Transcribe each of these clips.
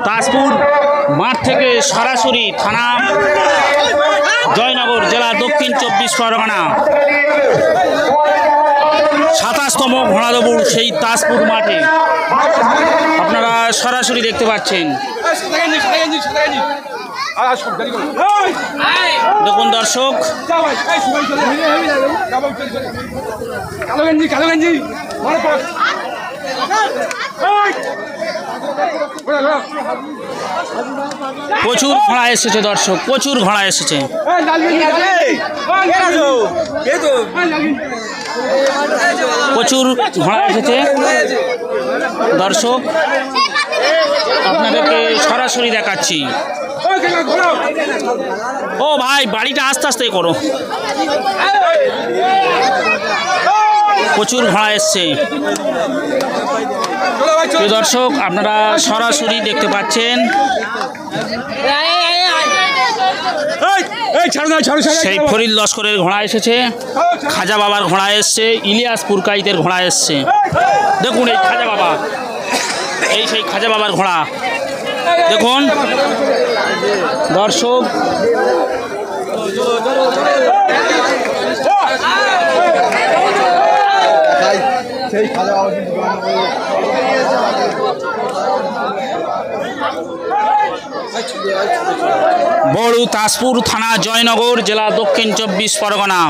তাজপুর মাঠ থেকে সরাসরি থানা জয়নগর জেলা দক্ষিণ 24 পরগনা 27তম ঘোড়া দৌড় সেই তাজপুর মাঠে আপনারা সরাসরি দেখতে পাচ্ছেন। দেখুন দর্শক, প্রচুর ঘোড়া এসেছে দর্শক, প্রচুর ঘোড়া এসেছে। প্রচুর ঘোড়া এসেছে দর্শক, আপনাদেরকে সরাসরি দেখাচ্ছি। ও ভাই, বাড়িটা আস্তে আস্তে করো। প্রচুর ঘোড়া এসছে দর্শক, আপনারা সরাসরি দেখতে পাচ্ছেন। সেই ফরিদ লস্করের ঘোড়া এসেছে, খাজা বাবার ঘোড়া এসছে, ইলিয়াস পুরকাইতের ঘোড়া এসছে। দেখুন এই খাজা বাবা, এই সেই খাজা বাবার ঘোড়া দেখুন দর্শক। বড় তাজপুর থানা জয়নগর জেলা দক্ষিণ 24 পরগনা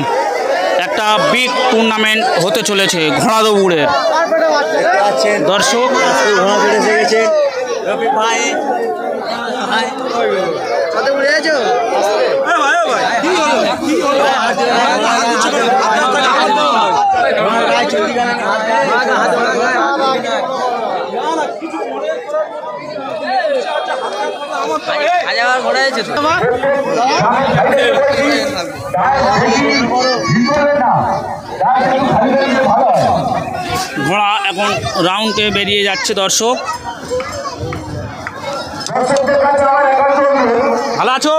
একটা বিগ টুর্নামেন্ট হতে চলেছে ঘোড়া দৌড়ের দর্শক। ঘোড়া এখন রাউন্ডে বেরিয়ে যাচ্ছে দর্শক। ভালো আছো?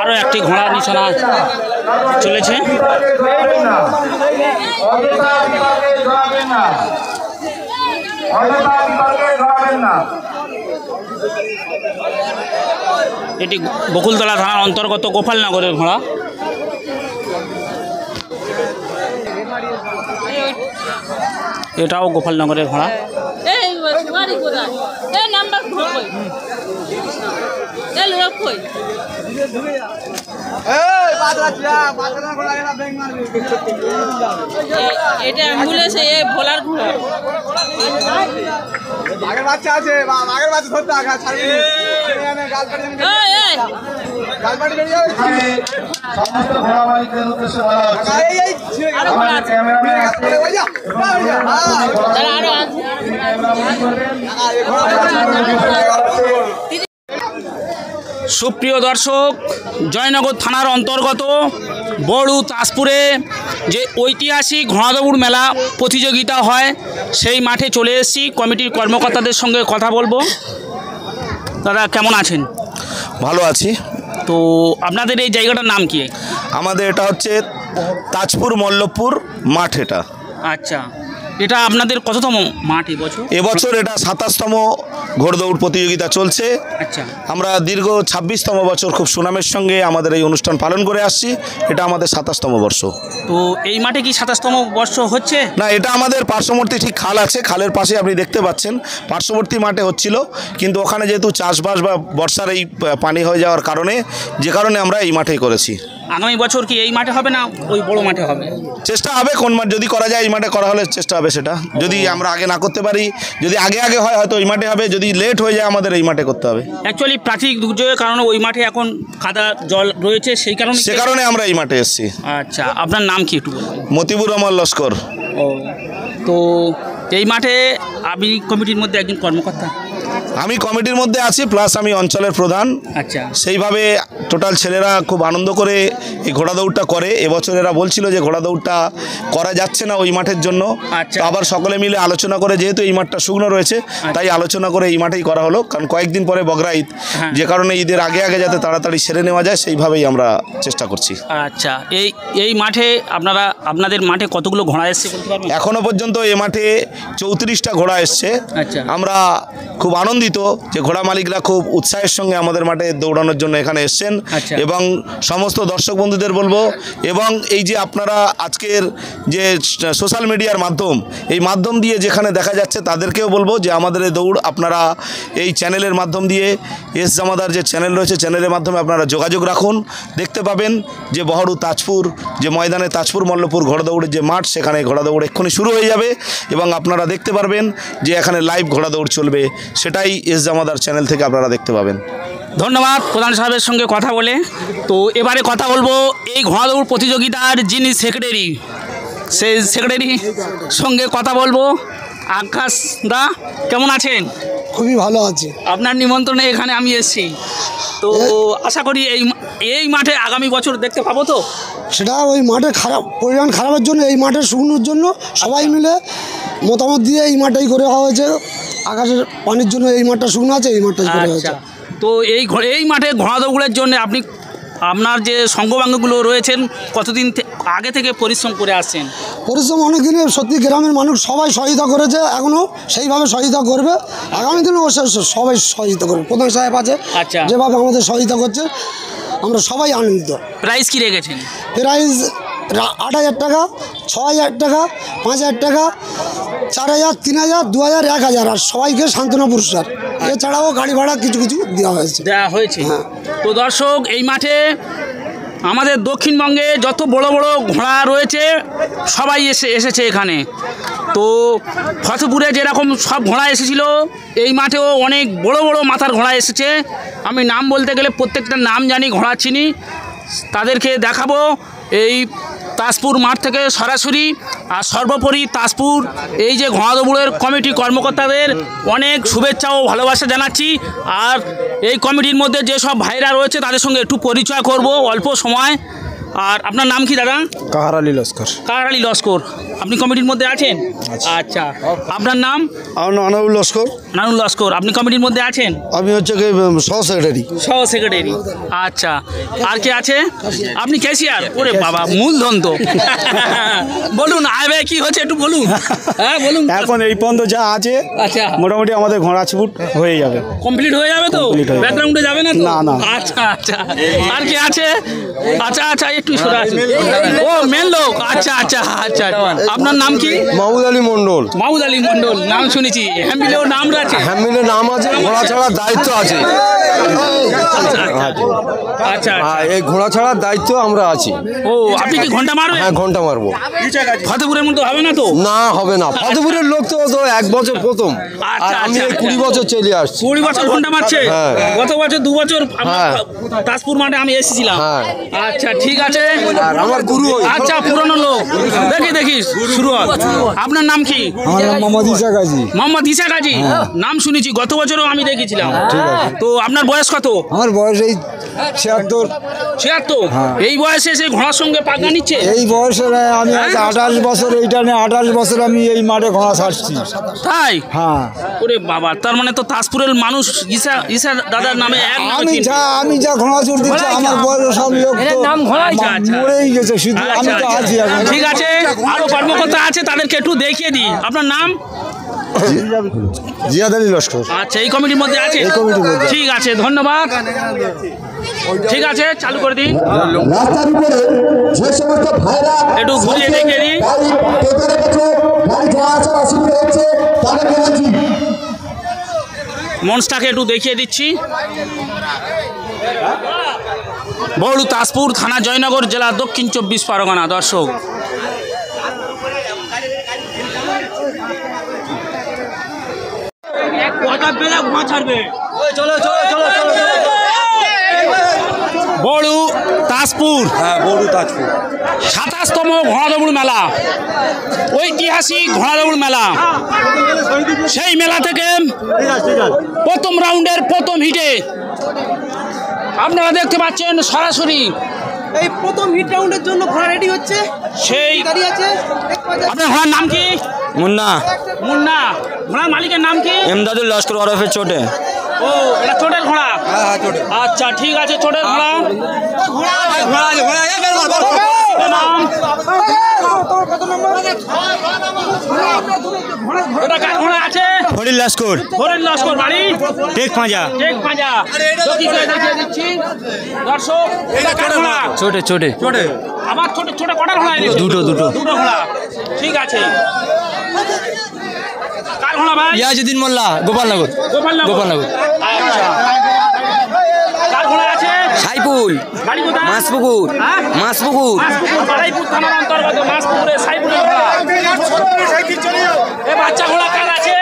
আরো একটি ঘোড়া নিশানা চলেছে। এটি বকুলতলা থানার অন্তর্গত গোপালনগরের ঘোড়া। এটাও গোপালনগরের ঘোড়া। এটা অ্যাম্বুলেন্স ভোলার ঘোড়া। আগের বাচ্চা আছে, আগের বাচ্চা ধরতে আগা ছাড়ি গালপাটি বেরিয়ে যাবে। সমস্ত ঘোড়া মালিকদের উদ্দেশ্যে বলা হচ্ছে সুপ্রিয় দর্শক, জয়নগর থানার অন্তর্গত বড় তাজপুরে যে ঐতিহাসিক ঘোড়া দৌড় মেলা প্রতিযোগিতা হয় সেই মাঠে চলে এসেছি। কমিটির কর্মকর্তাদের সঙ্গে কথা বলবো। দাদা কেমন আছেন? ভালো আছি। তো আপনাদের এই জায়গাটার নাম কি? আমাদের এটা হচ্ছে তাজপুর মল্লভপুর মাঠ। এটা আচ্ছা, এটা আপনাদের কততম মাঠ এবছর? এবছর এটা 27তম ঘোড়দৌড় প্রতিযোগিতা চলছে। আচ্ছা, আমরা দীর্ঘ 26তম বছর খুব সুনামের সঙ্গে আমাদের এই অনুষ্ঠান পালন করে আসছি। এটা আমাদের 27তম বর্ষ। তো এই মাঠে কি 27তম বর্ষ হচ্ছে? না, এটা আমাদের পার্শ্ববর্তী ঠিক খাল আছে, খালের পাশে আপনি দেখতে পাচ্ছেন পার্শ্ববর্তী মাঠে হচ্ছিল, কিন্তু ওখানে যেহেতু চাষবাস বা বর্ষার এই পানি হয়ে যাওয়ার কারণে আমরা এই মাঠেই করেছি। আগামী বছর কি এই মাঠে হবে না ওই বড় মাঠে হবে? চেষ্টা হবে কোন মাঠ যদি করা যায়, এই মাঠে করা হলে চেষ্টা হবে সেটা। যদি আমরা আগে না করতে পারি, যদি আগে হয় হয়তো ওই মাঠে হবে, যদি লেট হয়ে যায় আমাদের এই মাঠে করতে হবে। অ্যাকচুয়ালি প্রাকৃতিক দুর্যোগের কারণে ওই মাঠে এখন কাদা জল রয়েছে, সে কারণে আমরা এই মাঠে এসেছি। আচ্ছা, আপনার নাম কি একটু বলুন? মতিবুর রহমান লস্কর। ও, তো এই মাঠে আপনি কমিটির মধ্যে একজন কর্মকর্তা? আমি কমিটির মধ্যে আছি, প্লাস আমি অঞ্চলের প্রধান। আচ্ছা, সেইভাবে টোটাল ছেলেরা খুব আনন্দ করে এই ঘোড়া দৌড়টা করে। এবছর এরা বলছিল যে ঘোড়া দৌড়টা করা যাচ্ছে না ওই মাঠের জন্য, আচ্ছা। তো আবার সকলে মিলে আলোচনা করে, যেহেতু এই মাঠটা শুকনো রয়েছে তাই আলোচনা করে এই মাঠেই করা হলো, কারণ কয়েকদিন পরে বগরা ঈদ, যে কারণে ঈদের আগে আগে যাতে তাড়াতাড়ি সেরে নেওয়া যায় সেইভাবেই আমরা চেষ্টা করছি। আচ্ছা, এই মাঠে আপনাদের মাঠে কতগুলো ঘোড়া এসছে বলতে পারবেন? এখনো পর্যন্ত এ মাঠে 34টা ঘোড়া এসছে। আচ্ছা। আমরা খুব আনন্দিত যে ঘোড়া মালিকরা খুব উৎসাহের সঙ্গে আমাদের মাঠে দৌড়ানোর জন্য এখানে এসছেন। আচ্ছা। এবং সমস্ত দর্শক বন্ধুদের বলবো, এবং এই যে আপনারা আজকের যে সোশ্যাল মিডিয়ার মাধ্যম, এই মাধ্যম দিয়ে যেখানে দেখা যাচ্ছে তাদেরকেও বলবো যে আমাদের এই দৌড় আপনারা এই চ্যানেলের মাধ্যম দিয়ে, এস জামাদার যে চ্যানেল রয়েছে চ্যানেলের মাধ্যমে আপনারা যোগাযোগ রাখুন। দেখতে পাবেন যে বহরু তাজপুর যে ময়দানে তাজপুর মল্লপুর ঘোড়া দৌড়ের যে মাঠ, সেখানে ঘোড়া দৌড় এক্ষুনি শুরু হয়ে যাবে এবং আপনারা দেখতে পারবেন যে এখানে লাইভ ঘোড়া দৌড় চলবে, সেটাই এস জামাদার চ্যানেল থেকে আপনারা দেখতে পাবেন। ধন্যবাদ প্রধান সাহেবের সঙ্গে কথা বলে। তো এবারে কথা বলবো এই ঘোড়া দৌড় প্রতিযোগিতার যিনি সেক্রেটারি, সেই সেক্রেটারির সঙ্গে কথা বলবো। আকাশ দা, কেমন আছেন? খুবই ভালো আছে। আপনার নিমন্ত্রণে এখানে আমি এসেছি, তো আশা করি এই মাঠে আগামী বছর দেখতে পাবো। তো সেটা ওই মাঠে পরিমাণ খারাপের জন্য, এই মাঠে শুকনোর জন্য সবাই মিলে মতামত দিয়ে এই মাঠটাই করে হওয়া হয়েছে। আকাশের পানির জন্য এই মাঠটা শুকনো আছে, এই মাঠটাই করে হয়েছে। তো এই মাঠে ঘোড়া দৌড়ের জন্য আপনার যে সঙ্গবাঙ্গগুলো রয়েছেন কতদিন আগে থেকে পরিশ্রম করে আসছেন? পরিশ্রম অনেক দিনে, সত্যি গ্রামের মানুষ সবাই সহায়তা করেছে, এখনও সেইভাবে সহায়তা করবে, আগামী দিনে সবাই সহায়তা করবে। প্রধান সাহেব আছে, আচ্ছা, যেভাবে আমাদের সহায়তা করছে আমরা সবাই আনন্দিত। প্রাইস কী রেখেছেন? প্রাইস 8,000 টাকা, 6,000 টাকা, 5,000 টাকা, 4,000, 3,000, 2,000, 1,000, আর সবাইকে সান্ত্বনা পুরস্কার। এছাড়াও গাড়ি ভাড়া কিছু দেওয়া হয়েছে। হ্যাঁ। তো দর্শক, এই মাঠে আমাদের দক্ষিণবঙ্গে যত বড় বড় ঘোড়া রয়েছে সবাই এসেছে এখানে। তো ফতেপুরে যেরকম সব ঘোড়া এসেছিল, এই মাঠেও অনেক বড় বড় মাথার ঘোড়া এসেছে। আমি নাম বলতে গেলে প্রত্যেকটা নাম জানি, ঘোড়া চিনি, তাদেরকে দেখাবো এই তাজপুর মাঠ থেকে সরাসরি। আর সর্বোপরি তাজপুর এই যে ঘোড়া দৌড়ের কমিটি কর্মকর্তাদের অনেক শুভেচ্ছা ও ভালোবাসা জানাচ্ছি। আর এই কমিটির মধ্যে যেসব ভাইরা রয়েছে তাদের সঙ্গে একটু পরিচয় করব অল্প সময়। আর আপনার নাম কি দাদা? কাহার আলী লস্কর। কাহার আলী লস্কর, আপনি কমিটির মধ্যে আছেন? আচ্ছা, আপনার নাম? আমার নাম আনাউল লস্কর। নানুল লস্কর, আপনি কমিটির মধ্যে আছেন? আমি হচ্ছে সহ সেক্রেটারি। সহ সেক্রেটারি, আচ্ছা। আর কে আছে? আপনি ক্যাশিয়ার? ওরে বাবা, মূলধন তো। বলুন আয় ভাই, কি হচ্ছে একটু বলুন। হ্যাঁ বলুন। এখন এই পর্যন্ত যা আছে, আচ্ছা, মোটামুটি আমাদের ঘোড়া ছুট হয়ে যাবে, কমপ্লিট হয়ে যাবে তো? ব্যাকগ্রাউন্ডে যাবে না তো? না। আচ্ছা আচ্ছা, আর কে আছে? আচ্ছা আচ্ছা, একটু সরে আসুন। ও মেন লোক, আচ্ছা আচ্ছা আচ্ছা। আপনার নাম কি? মাহমুদ আলী মন্ডল। মাহমুদ আলী মন্ডল, নাম শুনেছি। হ্যামিলেও নাম আছে? হ্যামিলের নাম আছে, ঘোড়া ছাড়ার দায়িত্ব আছে। আচ্ছা, এই ঘোড়া ছাড়ার দায়িত্ব আমরা আছি। ও, আপনি কি ঘন্টা মারবেন? হ্যাঁ, ঘন্টা মারবো। ফতেপুরের মতো হবে না তো? না, হবে না। ফতেপুরের লোক তো 1 বছর প্রথম, আর আমি 20 বছর চলে আসছি। 20 বছর ঘন্টা মারছে? হ্যাঁ। গত বছর 2 বছর হ্যাঁ। তাজপুর মাঠে আমি এসেছিলাম। হ্যাঁ। আচ্ছা ঠিক আছে। আর আমার গুরু। আচ্ছা, পুরনো লোক। দেখি শুরু হয়। আপনার নাম কি? আমার নাম মোহাম্মদ ইসা গাজী। মোহাম্মদ ইসা গাজী, নাম শুনেছি, গত বছরও আমি দেখেছিলাম। ঠিক আছে। তো আপনার বয়স কত? আমার বয়স এই 76। 76? এই বয়সে এসে ঘোড়ার সঙ্গে পাগনা নিচ্ছে? এই বয়সে আমি আজ 28 বছর, এইটা নিয়ে 28 বছর আমি এই মাঠে ঘোড়া ছাড়ছি। তাই? হ্যাঁ। ওরে বাবা, তার মানে তো তাজপুরের মানুষ ইসা দাদার নামে আমি যা ঘোড়া চড় দিচ্ছি, আমার বয়স সব লোক তো মরেই গেছে, শুধু আমি তো আছি এখন। ঠিক আছে, আরো কর্মকর্তা আছে, তাদেরকে একটু দেখিয়ে দিই। আপনার নাম? জিয়াদ আলী লস্কর। আচ্ছা, এই কমিটির মধ্যে আছে? এই কমিটির মধ্যে। ঠিক আছে, ধন্যবাদ। ঠিক আছে, চালু করে দিই। রাস্তার উপরে যে সমস্ত ভাইরা একটু ঘুরিয়ে দেখিয়ে দিই। গাড়ি চলাচল অসুবিধা হচ্ছে তাদেরকে বলছি মঞ্চটাকে একটু দেখিয়ে দিচ্ছি। বড়ু তাজপুর থানা, জয়নগর জেলা, দক্ষিণ 24 পরগনা। দর্শক, বড়ু তাজপুর। হ্যাঁ, বড়ু তাজপুর। 27তম ঘোড়াদৌড় মেলা, ঐতিহাসিক ঘোড়াদৌড় মেলা। সেই মেলা থেকে প্রথম রাউন্ডের প্রথম হিটে আপনারা দেখতে পাচ্ছেন সরাসরি এই প্রথম হিট রাউন্ডের জন্য ঘোড়া রেডি হচ্ছে, সেই গাড়ি আছে। আপনার ঘোড়ার নাম কি? মুন্না মুন্না। ঘোড়ার মালিকের নাম কি? এমদাদুল লস্কর ওরফে ছোটে। ও, এটা চোটের ঘোড়া। আচ্ছা, ঠিক আছে, চোটের ঘোড়া। নাম? এটা কার ঘোড়া আছে? হরিল লস্কর। হরিণ লস্কর। বাড়ি? টেক পাঁজা। টেক পাঁজা। দেখিয়ে দিচ্ছি দর্শক, এটা কার ঘোড়া? ছোটে ছোটে আবার ছোট ছোট কটার ঘোড়া এনেছো? দুটো ঘোড়া। ঠিক আছে। কার ঘোড়া ভাই? ইয়াজুদ্দিন মোল্লা, গোপালনগর। গোপালনগর। আচ্ছা, কার ঘোড়া আছে? সাইফুল, বাড়ি কোথায়? মাসপুকুর। হ্যাঁ? মাসপুকুর। বাড়াইপুর থানার অন্তর্গত মাসপুকুরে সাইফুলের ঘোড়া। এ বাচ্চা ঘোড়া কার আছে?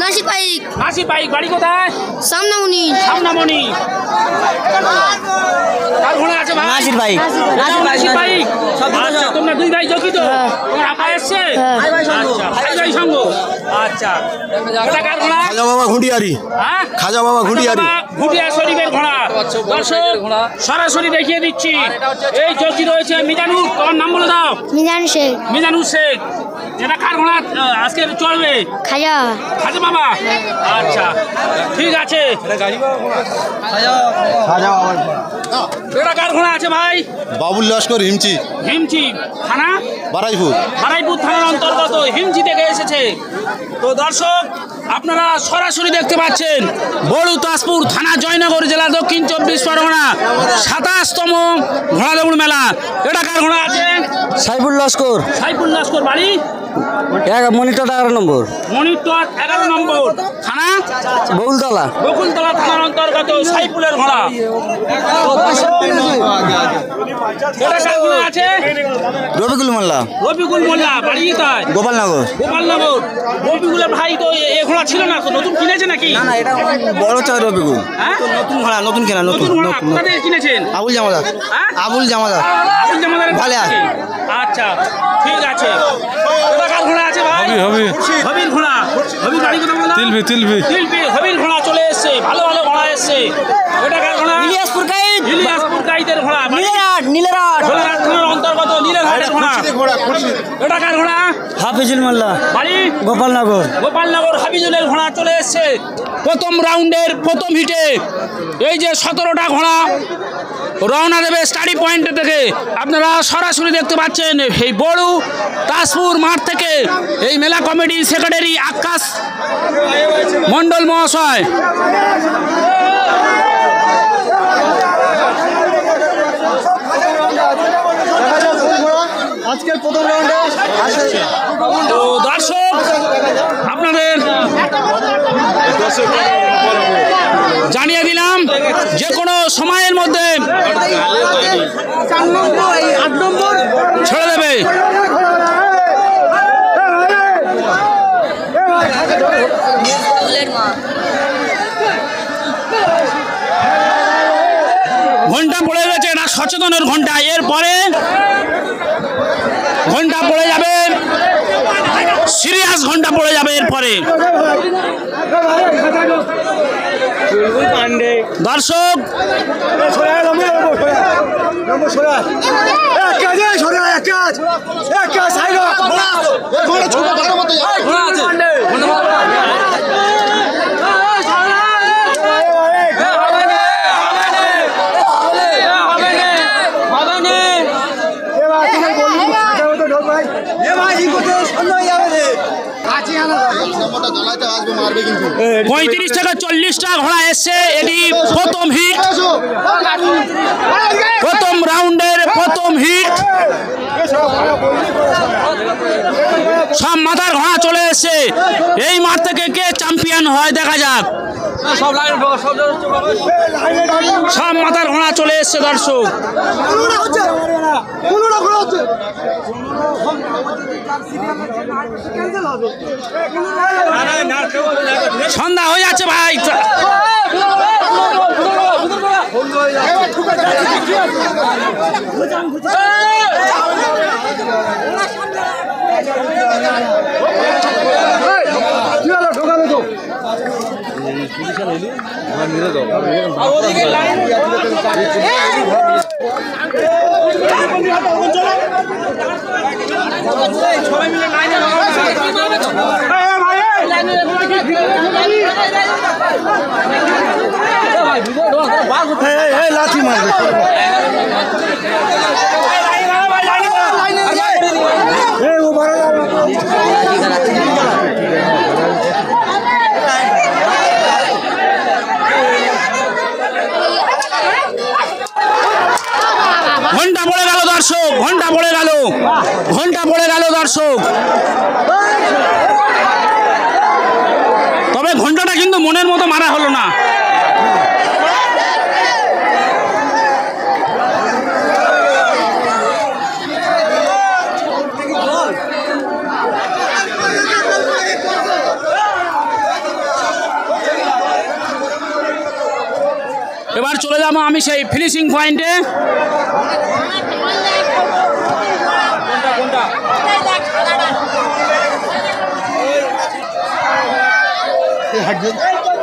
Nasir bike, Nasir bike. বাড়ি কোথায়? সামনামুনি, সামনামণি। কার ঘোড়া আছে ভাই? নাসির বাইক। নাসির বাইক। আচ্ছা, তোমরা দুই ভাই যোগী তো? তোমার আপা এসছে? আচ্ছা, ভাই ভাই সঙ্গ। আচ্ছা, এটা কার ঘোড়া? খাজা বাবা ঘুটিয়ারি। হ্যাঁ? খাজা বাবা ঘুটিয়ারি। ঘুটিয়া শরীফের ঘোড়া। দর্শক, সরাসরি দেখিয়ে দিচ্ছি। এই যোগী রয়েছে মিজানুর। তোমার নাম বলে দাও। মিজান শেখ, মিজানুর শেখ। এটা কার ঘোড়া আজকে চড়বে? খাজা, খাজা বাবা। আচ্ছা, ঠিক আছে। এটা কার ঘোড়া আছে ভাই? বাবুল লস্কর হিমচি। হিমচি থানা? বারাইপুর। বারাইপুর থানার অন্তর্গত হিমচি থেকে এসেছে। তো দর্শক, আপনারা সরাসরি দেখতে পাচ্ছেন বড়ু তাজপুর থানা, জয়নগর জেলা, দক্ষিণ 24 পরগনা, 27তম ঘোড়াদৌড় মেলা। এটা কার ঘোড়া আছে? সাইফুল লস্কর। সাইফুল লস্কর। বাড়ি? মনিটর 11 নম্বর। মনিটর 11 নম্বর। থানা? বকুলতলা। বকুলতলা থানার অন্তর্গত সাইফুলের ঘোড়া। এটা কার ঘোড়া আছে? রবিকুল মোল্লা। রবিকুল মোল্লা। বাড়ি কোথায়? গোপালনগর। গোপালনগর। রবিকুলের ভাই তো এ ঘোড়া ছিল না, তো নতুন কিনেছে নাকি? না, এটা বড় চাই রবিকুল। হ্যাঁ? নতুন ঘোড়া, নতুন কেনা। নতুন ঘোড়া কোথা থেকে কিনেছেন? আবুল জামাদার। হ্যাঁ? আবুল জামাদার। আবুল জামাদারের কাছ ভালে। থেকে? আচ্ছা, ঠিক আছে। এটা কার ঘোড়া আছে ভাই? হবির ঘোড়া। হবির বাড়ি কোথায় বললাম? তিলপি। হবির ঘোড়া চলে এসছে। ভালো ভালো ঘোড়া এসছে। এটা কার ঘোড়া? ইলিয়াসপুর গাইড। ইলিয়াসপুর গাইদের ঘোড়া। নীলেরহাট। ঘোড়াঘাট থানার অন্তর্গত নীলেরহাটের ঘোড়া। এটা কার ঘোড়া? হাফিজুল মোল্লা। বাড়ি? গোপালনগর। গোপালনগর। হাফিজুলের ঘোড়া চলে এসছে প্রথম রাউন্ডের প্রথম হিটে। এই যে 17টা ঘোড়া রওনা দেবে স্টাডি পয়েন্ট থেকে। আপনারা সরাসরি দেখতে পাচ্ছেন এই বড়ু তাজপুর মাঠ থেকে এই মেলা কমিটির সেক্রেটারি আকাশ মণ্ডল মহাশয়। আজকের প্রথম রাউন্ডে তো দর্শক, আপনাদের জানিয়ে দিলাম যে কোনো সময়ের মধ্যে ছেড়ে দেবে। ঘন্টা পড়ে গেছে, এটা সচেতনের ঘন্টা। এরপরে ঘন্টা পড়ে যাবে, সিরিয়াস ঘন্টা পড়ে যাবে এরপরে। দর্শক, পঁয়ত্রিশ থেকে 40টা ঘোড়া এসছে। এটি প্রথম হিট, প্রথম রাউন্ডের প্রথম হিট। সব মাথার ঘোড়া চলে এসছে। এই মাঠ থেকে কে চ্যাম্পিয়ন হয় দেখা যাক। সব মাথার ঘোড়া চলে এসছে দর্শক। সন্ধ্যা হয়ে যাচ্ছে ভাই। লাঠি মারবে ঘন্টা পড়ে গেল দর্শক, ঘন্টা পড়ে গেল, ঘন্টা পড়ে গেল দর্শক। তবে ঘন্টাটা কিন্তু মনের মতো মারা হলো না। এবার চলে যাবো আমি সেই ফিনিশিং পয়েন্টে।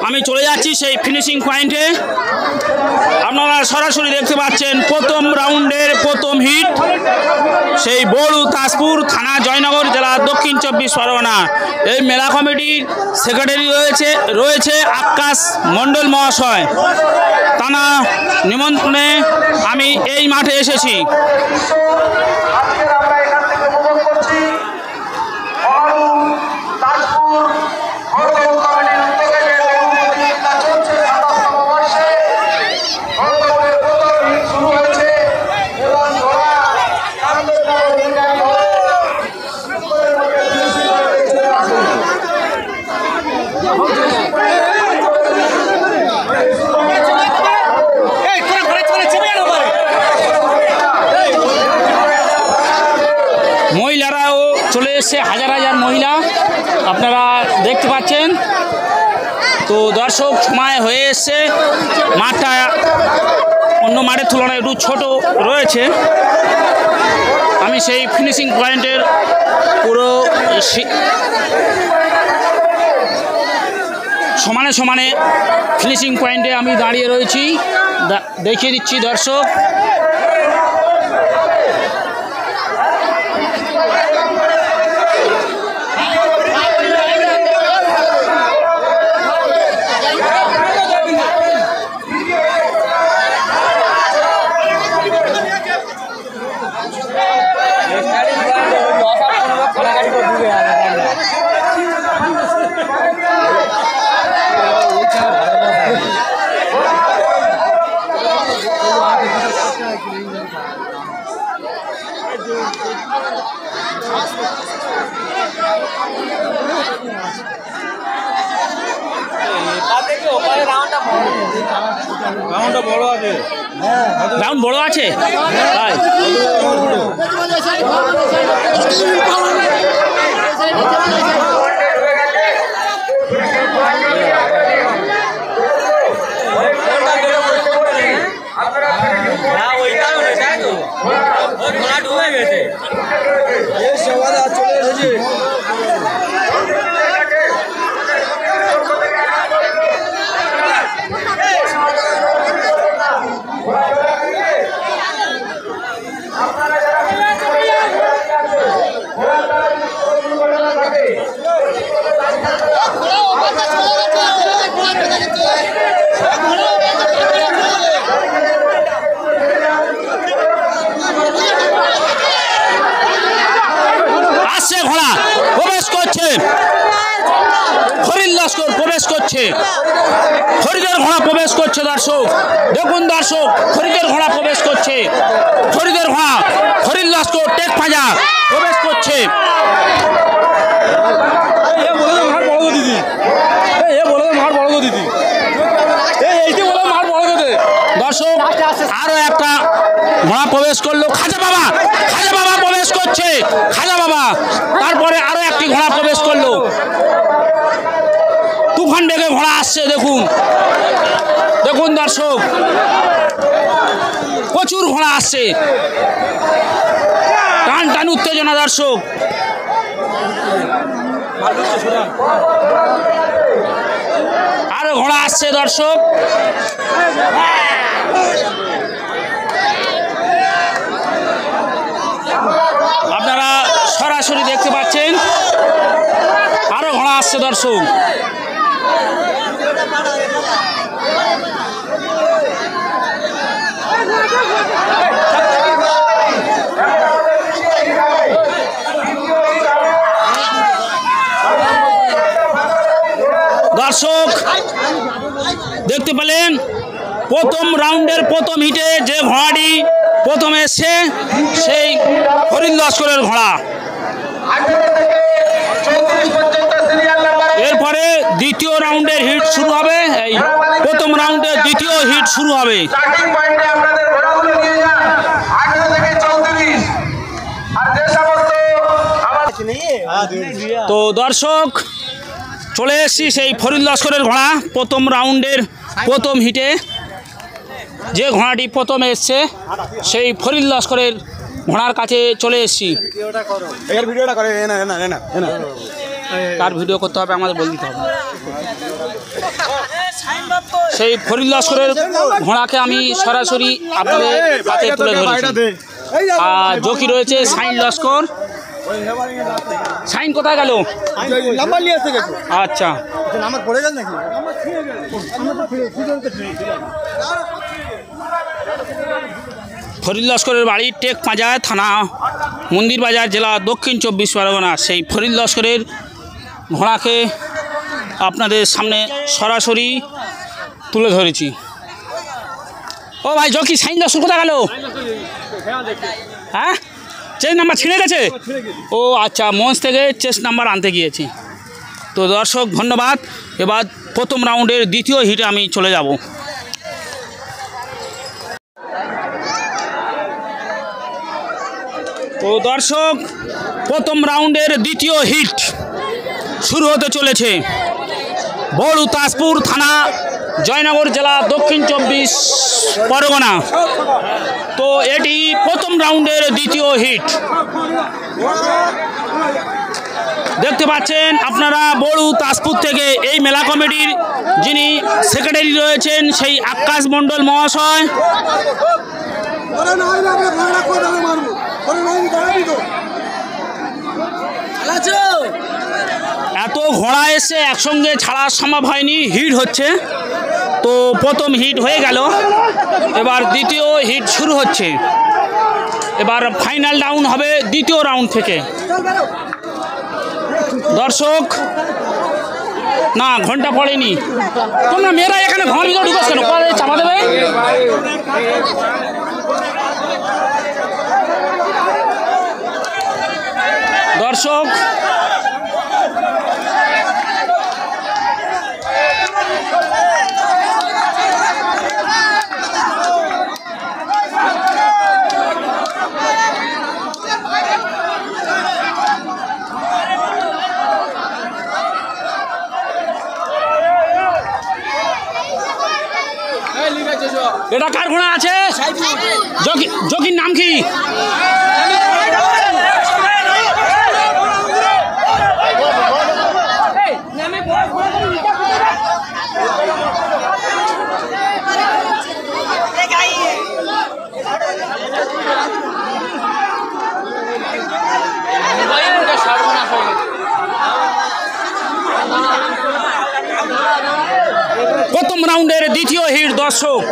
আমি চলে যাচ্ছি সেই ফিনিশিং পয়েন্টে। আপনারা সরাসরি দেখতে পাচ্ছেন প্রথম রাউন্ডের প্রথম হিট, সেই বড়ু তাজপুর থানা, জয়নগর জেলা, দক্ষিণ 24 পরগনা। এই মেলা কমিটির সেক্রেটারি রয়েছে আকাশ মণ্ডল মহাশয়। টানা নিমন্ত্রণে আমি এই মাঠে এসেছি। আজকের আমরা এখান থেকে উপভোগ করছি তাজপুর কমিটির উদ্যোগে যে প্রতিযোগিতা চলছে 27তম বর্ষে। গতকালের প্রথম হিট শুরু হয়েছে এবং ঘোড়া মহিলারাও চলে এসছে, হাজার হাজার মহিলা আপনারা দেখতে পাচ্ছেন। তো দর্শক সময় হয়ে এসছে, মাঠটা অন্য মাঠের তুলনায় একটু ছোট রয়েছে। আমি সেই ফিনিশিং পয়েন্টের পুরো সমানে সমানে ফিনিশিং পয়েন্টে আমি দাঁড়িয়ে রয়েছি, দেখিয়ে দিচ্ছি দর্শক। রাউন্ড বড় আছে। আসছে ঘোড়া, প্রবেশ করছে, হরিণ লস্কর প্রবেশ করছে, হরিদের ঘোড়া প্রবেশ করছে। দর্শক দেখুন, দর্শক হরিদের ঘোড়া প্রবেশ করছে, হরিদের ঘোড়া, হরিণ লস্কর টেক পাঁজা প্রবেশ করছে। দর্শক আরো একটা ঘোড়া প্রবেশ করলো, খাজা বাবা, খাজা বাবা প্রবেশ করছে, খাজা বাবা। তারপরে আরো একটি ঘোড়া প্রবেশ করলো, তুফান বেগে ঘোড়া আসছে। দেখুন দেখুন দর্শক, প্রচুর ঘোড়া আসছে। টান টান উত্তেজনা দর্শক। আরো ঘোড়া আসছে দর্শক। আপনারা সরাসরি দেখতে পাচ্ছেন আরো ঘোড়া আসছে দর্শক। দর্শক দেখতে পেলেন প্রথম রাউন্ডের প্রথম হিটে যে ঘোড়াটি প্রথম এসছে সেই হরিণ লস্করের ঘোড়া। এরপরে দ্বিতীয় রাউন্ডের হিট শুরু হবে। এই প্রথম রাউন্ডের দ্বিতীয় হিট শুরু হবে। তো দর্শক চলে এসেছি সেই ফরিদ লস্করের ঘোড়া প্রথম রাউন্ডের প্রথম হিটে যে ঘোড়াটি প্রথম এসছে সেই ফরিদ লস্করের ঘোড়ার কাছে চলে এসেছি। কার ভিডিও করতে হবে আমাদের বলে দিতে হবে। সেই ফরিদ লস্করের ঘোড়াকে আমি সরাসরি আপনাদের কাছে তুলে ধরেছি। আর জকি রয়েছে সাইন লস্কর। সাইন কোথায় গেল? আচ্ছা ফরিদ লস্করের বাড়ি টেক পাঁজায়, থানা মন্দির বাজার, জেলা দক্ষিণ 24 পরগনা। সেই ফরিদ লস্করের ঘোড়াকে আপনাদের সামনে সরাসরি তুলে ধরেছি। ও ভাই জকি, সাইন লস্কর কোথায় গেল? হ্যাঁ, চেস নাম্বার ছিঁড়ে গেছে। ও আচ্ছা, মঞ্চ থেকে চেস নাম্বার আনতে গিয়েছি। তো দর্শক ধন্যবাদ। এবার প্রথম রাউন্ডের দ্বিতীয় হিটে আমি চলে যাব। তো দর্শক প্রথম রাউন্ডের দ্বিতীয় হিট শুরু হতে চলেছে। বড় তাজপুর থানা, জয়নগর জেলা, দক্ষিণ 24 পরগনা। তো এটি প্রথম রাউন্ডের দ্বিতীয় হিট। দেখতে পাচ্ছেন আপনারা বড় তাজপুর থেকে এই মেলা কমিটির যিনি সেক্রেটারি রয়েছেন সেই আকাশ মণ্ডল মহাশয়। এত ঘোড়া এসে একসঙ্গে ছাড়া সম্ভব হয়নি, হিট হচ্ছে। তো প্রথম হিট হয়ে গেল, এবার দ্বিতীয় হিট শুরু হচ্ছে। এবার ফাইনাল ডাউন হবে দ্বিতীয় রাউন্ড থেকে। দর্শক না, ঘন্টা পড়েনি। তোমরা মেয়েরা এখানে ঘর ভিতরে ঢুকোস কেন? চাপা দেবে। দর্শক এটা কার ঘোড়া আছে? জকির নাম কি? প্রথম রাউন্ডের দ্বিতীয় হিট দর্শক।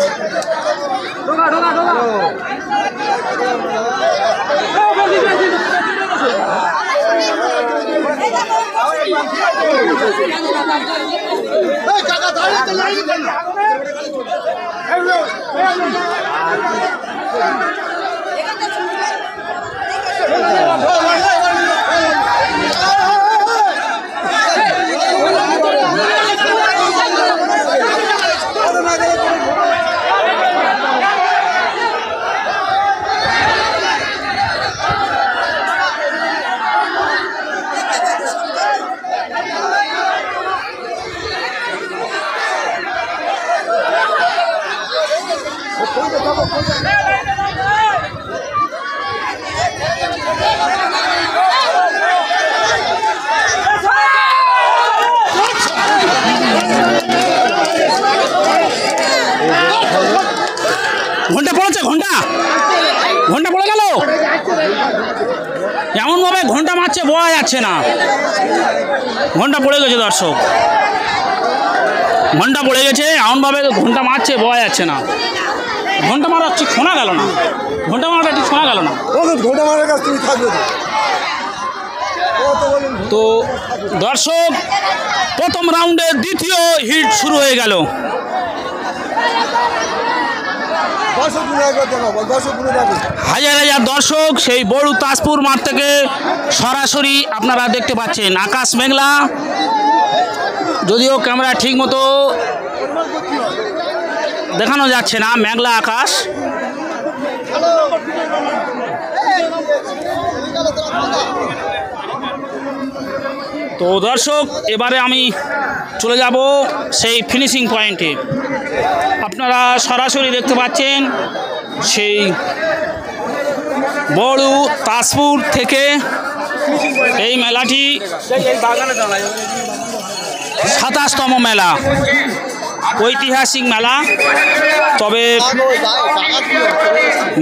ঘন্টা পড়েছে, ঘন্টা ঘন্টা পড়ে গেল, এমনভাবে ঘন্টা মারছে বোঝা যাচ্ছে না। ঘন্টা পড়ে গেছে দর্শক, ঘন্টা পড়ে গেছে, এমনভাবে ঘন্টা মারছে বোঝা যাচ্ছে না। ঘন্টা মারা ঠিক শোনা গেল না, ঘন্টা মারাটা ঠিক শোনা গেল না। ঘোটা মারার কাছ তুমি থাকবে তো দর্শক, প্রথম রাউন্ডের দ্বিতীয় হিট শুরু হয়ে গেল। হাজার হাজার দর্শক সেই বড় তাজপুর মাঠ থেকে সরাসরি আপনারা দেখতে পাচ্ছেন। আকাশ মেঘলা, যদিও ক্যামেরা ঠিক মতো দেখানো যাচ্ছে না, মেঘলা আকাশ। তো দর্শক, এবারে আমি চলে যাব সেই ফিনিশিং পয়েন্টে। আপনারা সরাসরি দেখতে পাচ্ছেন সেই বড় তাজপুর থেকে এই মেলাটি 27তম মেলা, ঐতিহাসিক মেলা। তবে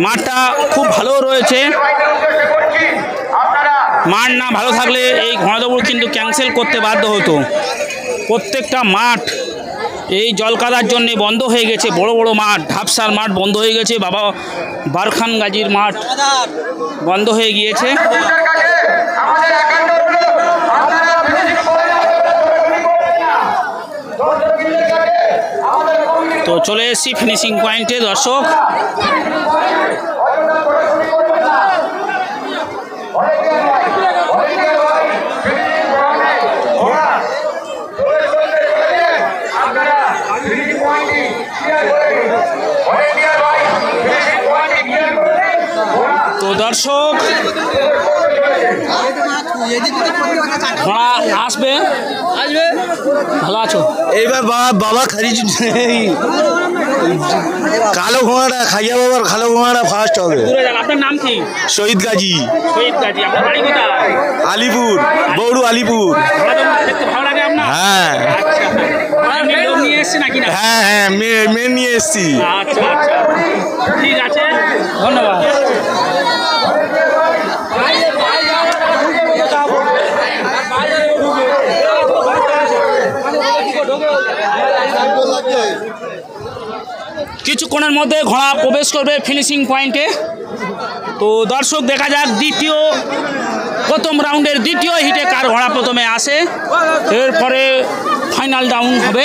মাঠটা খুব ভালো রয়েছে, মাঠ না ভালো থাকলে এই ঘোড়াদৌড় কিন্তু ক্যান্সেল করতে বাধ্য হতো। প্রত্যেকটা মাঠ এই জলকাদার জন্য বন্ধ হয়ে গেছে। বড় বড় মাঠ, ঢাপসার মাঠ বন্ধ হয়ে গেছে, বাবা বারখান গাজীর মাঠ বন্ধ হয়ে গিয়েছে। তো চলে এসেছি ফিনিশিং পয়েন্টে দর্শক। তো দর্শক, ঘোড়া আসবে, ভালো আছো? এইবার বাবা খালি কালো ঘোড়াটা, খাইয়া বাবার কালো ঘোড়াটা ফার্স্ট হবে। আপনার নাম কি? শহীদ গাজী। শহীদ গাজী। আপনার বাড়ি কোথায়? আলিপুর, বৌড়ু আলিপুর। দেখতে ভালো লাগে আপনার? হ্যাঁ নিয়ে এসছে নাকি না? হ্যাঁ হ্যাঁ, মেয়ে নিয়ে এসছি। আচ্ছা আচ্ছা, ঠিক আছে, ধন্যবাদ। কিছুক্ষণের মধ্যে ঘোড়া প্রবেশ করবে ফিনিশিং পয়েন্টে। তো দর্শক, দেখা যাক প্রথম রাউন্ডের দ্বিতীয় হিটে কার ঘোড়া প্রথমে আসে, এরপরে ফাইনাল ডাউন হবে।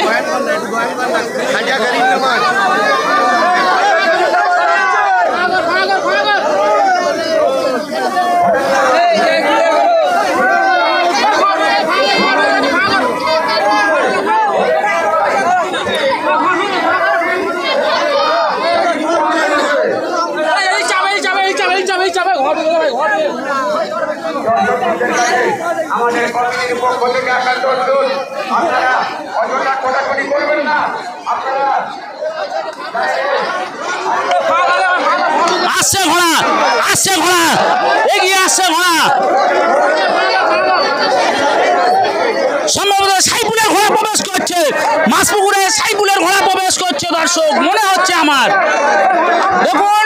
আমাদের কমিটির পক্ষ থেকে আসা দর্শক, আপনারা অযথা কোটাকুটি করবেন না। আপনারা আসছে ঘোড়া, আসছে ঘোড়া, এগিয়ে আসছে ঘোড়া। সম্ভবত সাইফুলের ঘোড়া প্রবেশ করছে, মাসপুকুরে সাইফুলের ঘোড়া প্রবেশ করছে দর্শক, মনে হচ্ছে আমার। দেখুন,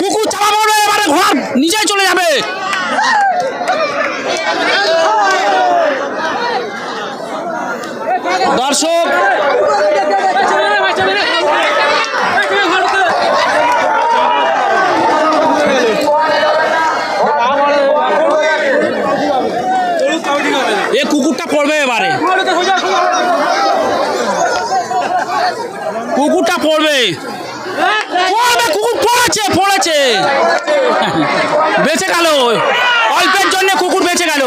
কুকুর চালাবো, এবারে ঘোড়া নিজেই চলে যাবে। দর্শক, এ কুকুরটা পড়বে, এবারে কুকুরটা পড়বে, কুকুর পড়েছে, বেঁচে গেল, অল্পের জন্য কুকুর বেঁচে গেল।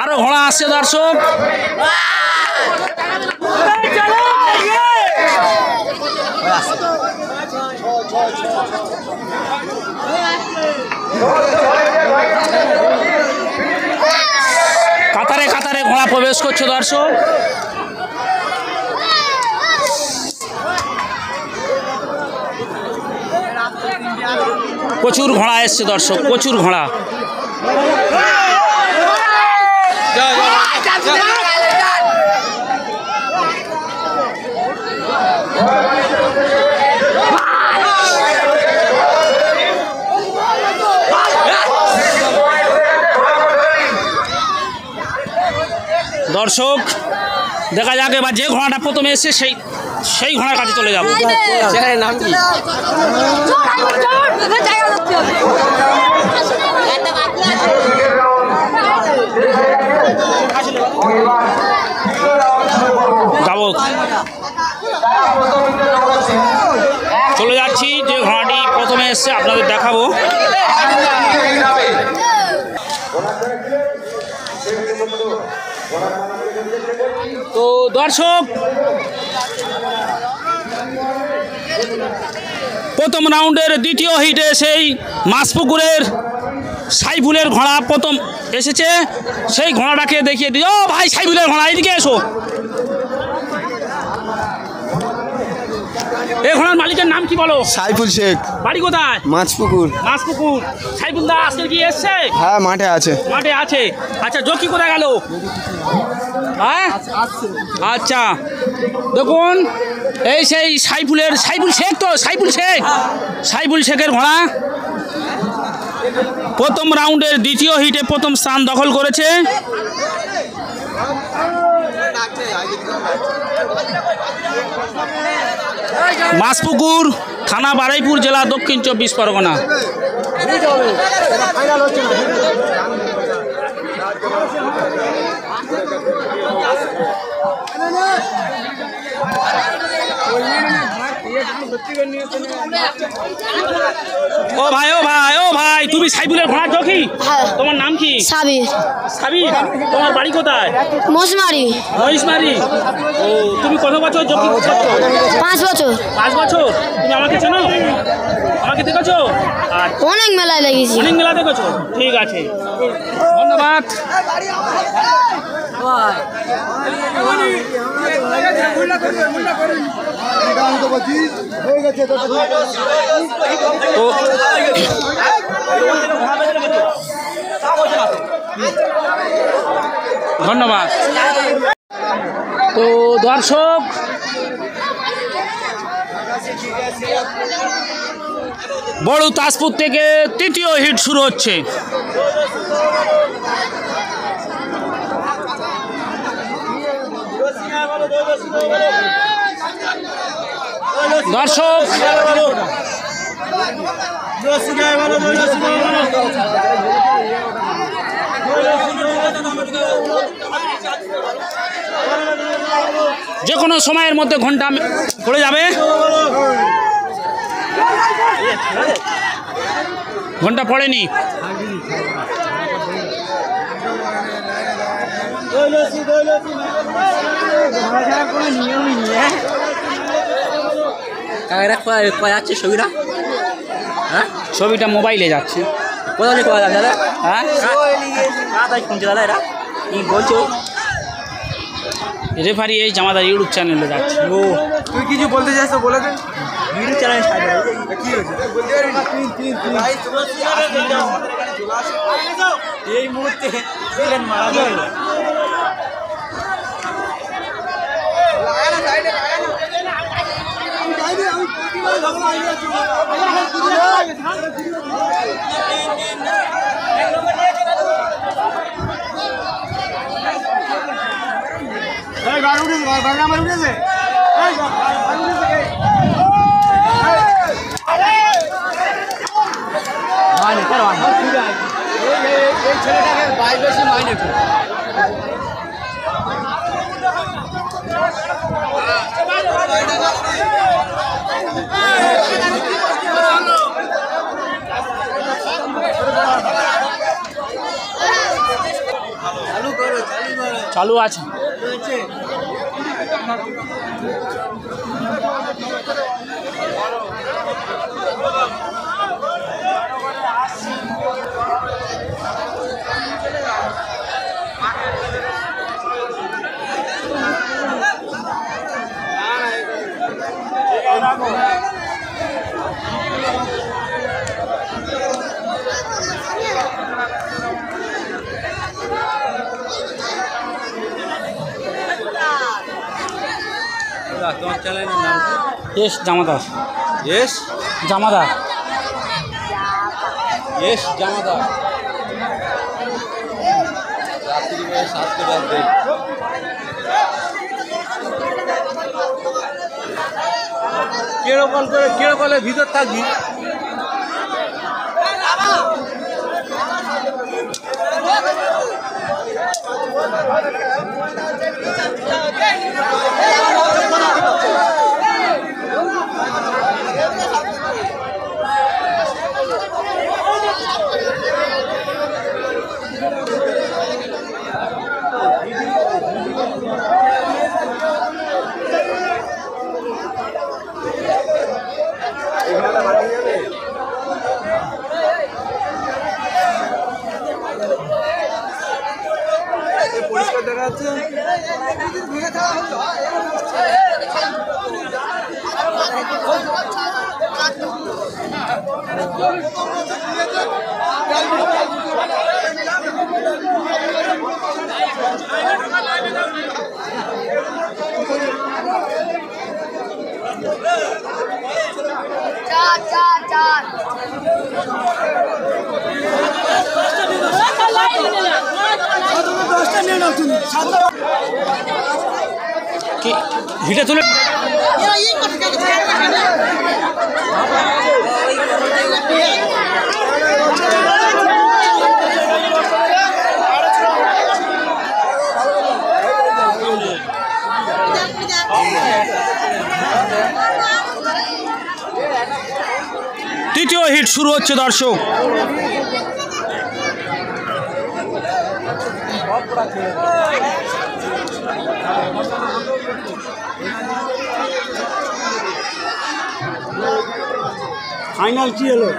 আরো ঘোড়া আসছে দর্শক। কাতারে কাতারে ঘোড়া প্রবেশ করছে দর্শক। প্রচুর ঘোড়া এসছে দর্শক, প্রচুর ঘোড়া। দর্শক দেখা যাক এবার যে ঘোড়াটা প্রথমে এসে সেই ঘোড়ার কাছে চলে যাবো। নাম কি? যাবো, চলে যাচ্ছি। যে ঘোড়াটি প্রথমে এসছে আপনাদের দেখাবো। তো দর্শক প্রথম রাউন্ডের দ্বিতীয় হিটে সেই মাছপুকুরের সাইফুলের ঘোড়া প্রথম এসেছে। সেই ঘোড়াটাকে দেখিয়ে দিই। ও ভাই, সাইফুলের ঘোড়া, এদিকে এসো। এই ঘোড়ার মালিকের নাম কি বলো? সাইফুল শেখ। বাড়ি কোথায়? মাছপুকুর। মাছপুকুর। সাইফুল দা আজকে কি এসছে? হ্যাঁ, মাঠে আছে। মাঠে আছে। আচ্ছা, জকি কোথায় গেল? হ্যাঁ, আচ্ছা দেখুন, এই সেই সাইফুল শেখ। তো সাইফুল শেখের ঘোড়া প্রথম রাউন্ডের দ্বিতীয় হিটে প্রথম স্থান দখল করেছে। মাছপুকুর থানা, বারুইপুর জেলা, দক্ষিণ 24 পরগনা। ও ভাই, তুমি সাইফুলের ঘোড়া জকি? তোমার নাম কি? সাবির। তোমার বাড়ি কোথায়? মহিষমারি। ও, তুমি কত বছর জকি? 5 বছর। 5 বছর। তুমি আমাকে চেনো? আমাকে দেখেছো? আর অনেক মেলায় লেগেছি। অনেক মেলা দেখেছো? ঠিক আছে, ধন্যবাদ। ধন্যবাদ। তো দর্শক বড় তাজপুর থেকে তৃতীয় হিট শুরু হচ্ছে। দর্শক যে কোনো সময়ের মধ্যে ঘন্টা পড়ে যাবে। ঘন্টা পড়েনি। ছবিটা ছবিটা মোবাইলে যাচ্ছে। হ্যাঁ, বলছো রেফারি এই জামাদার ইউটিউব চ্যানেলে যাচ্ছে। ও, তুই কিছু বলতে চাস তো বলে দে। ইউটিউব চ্যানেল কি হয়েছে এই মুহূর্তে মারা যায়। ছেলেটাকে বাইরে বেশি মাইনে চালু আছে। চ্যানেলের নাম এস জামাদার। এস জামাদার। এস জামাদার। রাত্রি বেলা 7 রাতে কেরকলের ভিতর থাকবি। পরিষ্কার দেখা যাচ্ছে। ভিডিও তুলে তৃতীয় হিট শুরু হচ্ছে দর্শক। ফাইনাল কি হলো?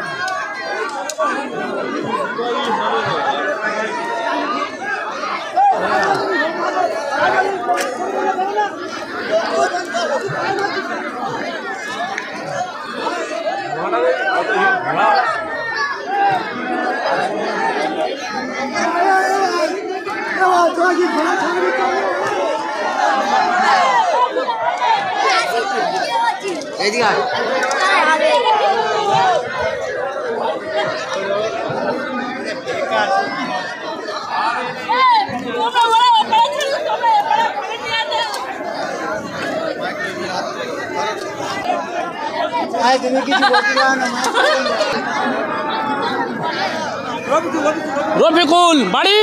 এদিকে আয়। রফিকুল বাড়ি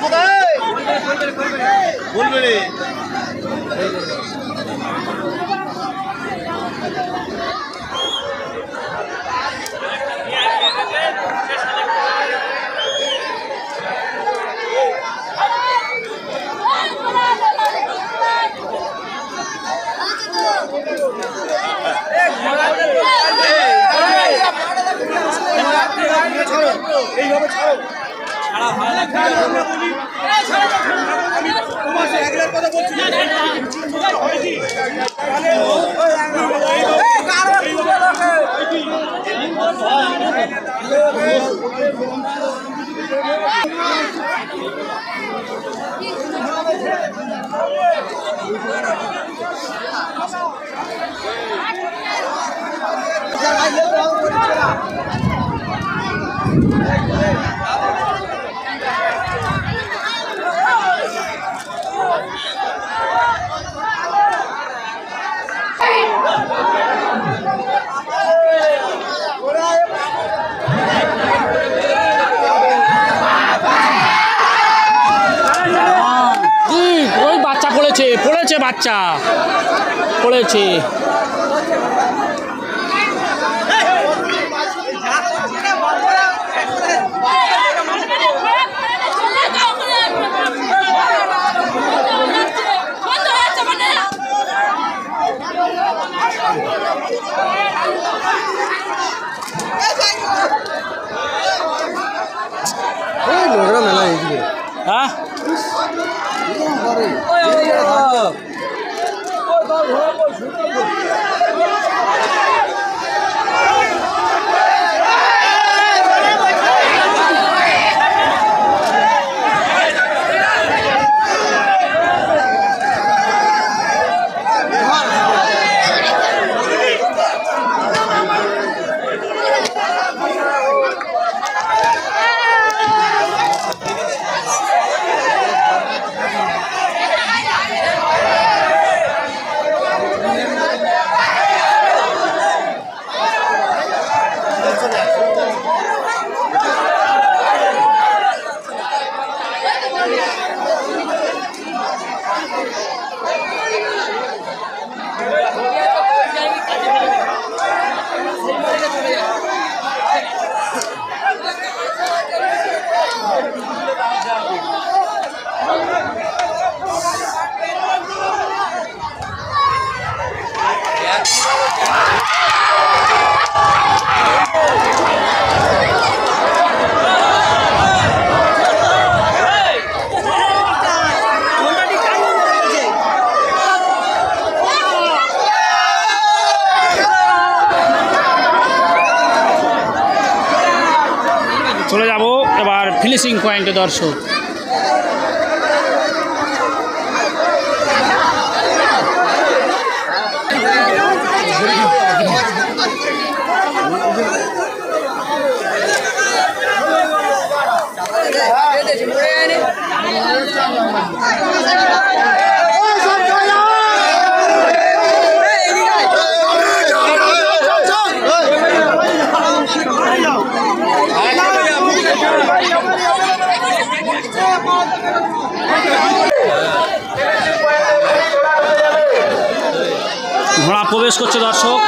কোথায় বলবে রে? এইভাবে ছাড়ো। ছাড়া ভালো লাগবে। তোমার একলার কথা বলছি না। ওই বাচ্চা পড়েছে বাচ্চা পড়েছে। হ্যাঁ এবার ফিনিশিং পয়েন্টে দর্শক। ঘোড়া প্রবেশ করছে দর্শক।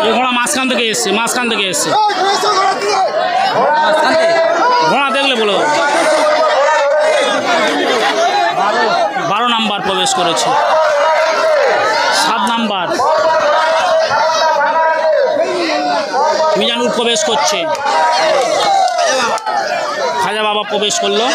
এই ঘোড়া মাঝখান থেকে এসছে, মাঝখান থেকে এসছে। ঘোড়া দেখলে বলো 12 নাম্বার প্রবেশ করেছে, 7 নাম্বার মিজানুর প্রবেশ করছে, খাজা বাবা প্রবেশ করলো।